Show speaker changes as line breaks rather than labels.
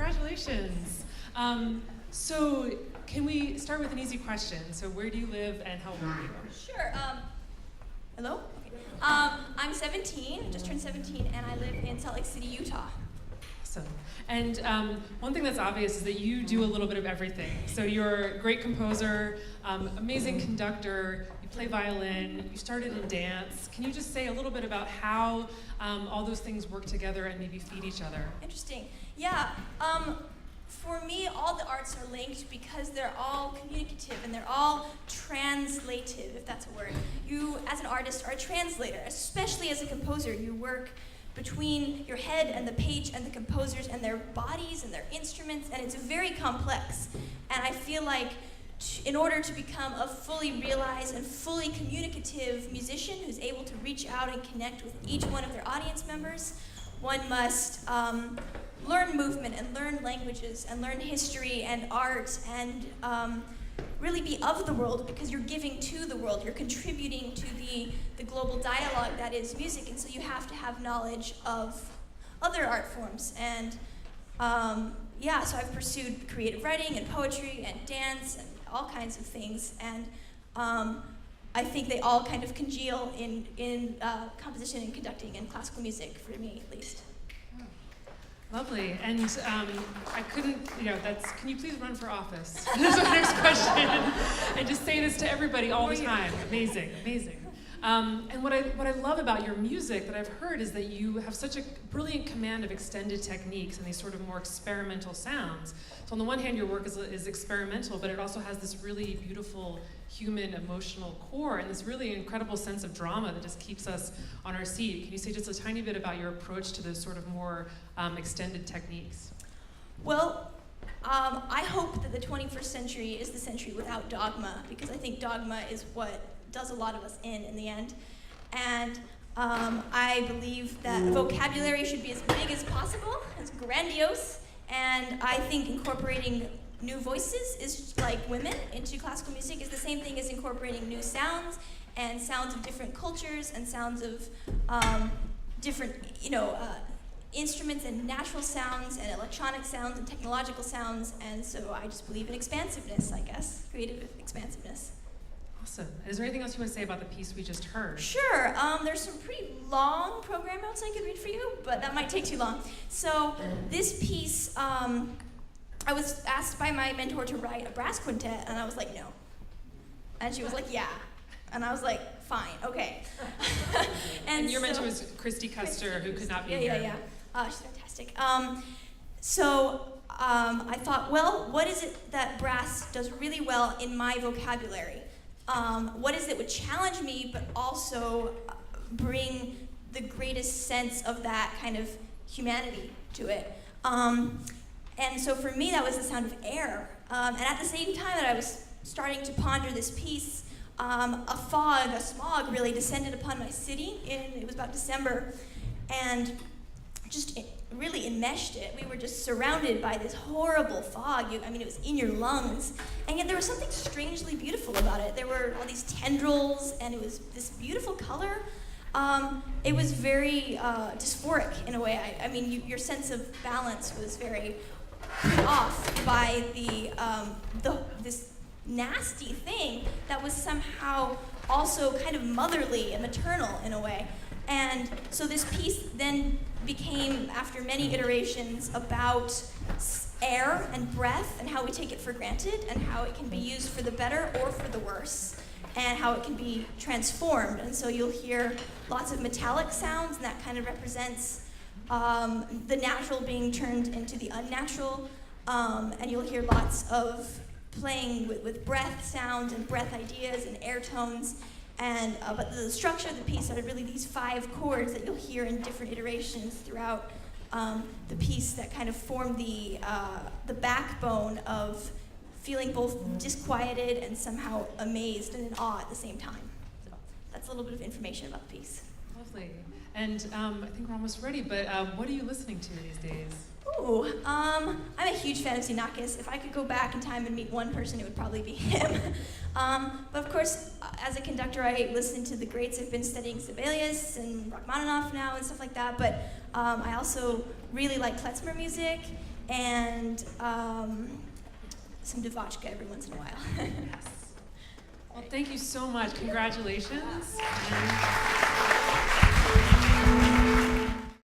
Congratulations. So can we start with an easy question? So where do you live and how old are you?
Sure. Hello? Okay. I'm 17, just turned 17, and I live in Salt Lake City, Utah.
Awesome. And one thing that's obvious is that you do a little bit of everything. So you're a great composer, amazing conductor, you play violin, you started in dance. Can you just say a little bit about how all those things work together and maybe feed each other?
Interesting. Yeah. For me, all the arts are linked because they're all communicative and they're all translative, if that's a word. You, as an artist, are a translator, especially as a composer. You work between your head and the page and the composers and their bodies and their instruments, and it's very complex. And I feel like in order to become a fully realized and fully communicative musician who's able to reach out and connect with each one of their audience members, one must learn movement and learn languages and learn history and art and really be of the world, because you're giving to the world. You're contributing to the global dialogue that is music, and so you have to have knowledge of other art forms. And so I've pursued creative writing and poetry and dance and all kinds of things. And I think they all kind of congeal in composition and conducting and classical music, for me at least.
Lovely. And I couldn't, can you please run for office? That's my next question. And just say this to everybody all the time. Amazing, amazing. And what I love about your music that I've heard is that you have such a brilliant command of extended techniques and these sort of more experimental sounds. So on the one hand, your work is experimental, but it also has this really beautiful human emotional core and this really incredible sense of drama that just keeps us on our seat. Can you say just a tiny bit about your approach to those sort of more extended techniques?
Well, I hope that the 21st century is the century without dogma, because I think dogma is what does a lot of us in the end. And I believe that vocabulary should be as big as possible, as grandiose, and I think incorporating new voices is like women into classical music is the same thing as incorporating new sounds and sounds of different cultures and sounds of different, instruments and natural sounds and electronic sounds and technological sounds. And so I just believe in expansiveness, I guess, creative expansiveness.
Awesome. Is there anything else you want to say about the piece we just heard?
Sure. There's some pretty long program notes I could read for you, but that might take too long. So this piece, I was asked by my mentor to write a brass quintet, and I was like, no. And she was like, yeah. And I was like, fine, okay.
and your mentor was Christy Custer, who could not be here.
Yeah. She's fantastic. I thought, well, what is it that brass does really well in my vocabulary? What is it would challenge me, but also bring the greatest sense of that kind of humanity to it? And so for me, that was the sound of air. And at the same time that I was starting to ponder this piece, a smog really descended upon my city. It was about December, and just really enmeshed it. We were just surrounded by this horrible fog. It was in your lungs. And yet there was something strangely beautiful about it. There were all these tendrils, and it was this beautiful color. It was very dysphoric in a way. Your sense of balance was very put off by this nasty thing that was somehow also kind of motherly and maternal in a way. And so this piece then became, after many iterations, about air and breath and how we take it for granted and how it can be used for the better or for the worse and how it can be transformed. And so you'll hear lots of metallic sounds, and that kind of represents the natural being turned into the unnatural, and you'll hear lots of playing with breath sounds and breath ideas and air tones. And but the structure of the piece are really these 5 chords that you'll hear in different iterations throughout the piece that kind of form the backbone of feeling both disquieted and somehow amazed and in awe at the same time. So that's a little bit of information about the piece.
Lovely. And I think we're almost ready, but what are you listening to these days?
Ooh, I'm a huge fan of Xenakis. If I could go back in time and meet one person, it would probably be him. But of course, as a conductor, I listen to the greats. I've been studying Sibelius and Rachmaninoff now and stuff like that, but I also really like klezmer music, and some Devotchka every once in a while.
Yes. Well, thank you so much. Congratulations. And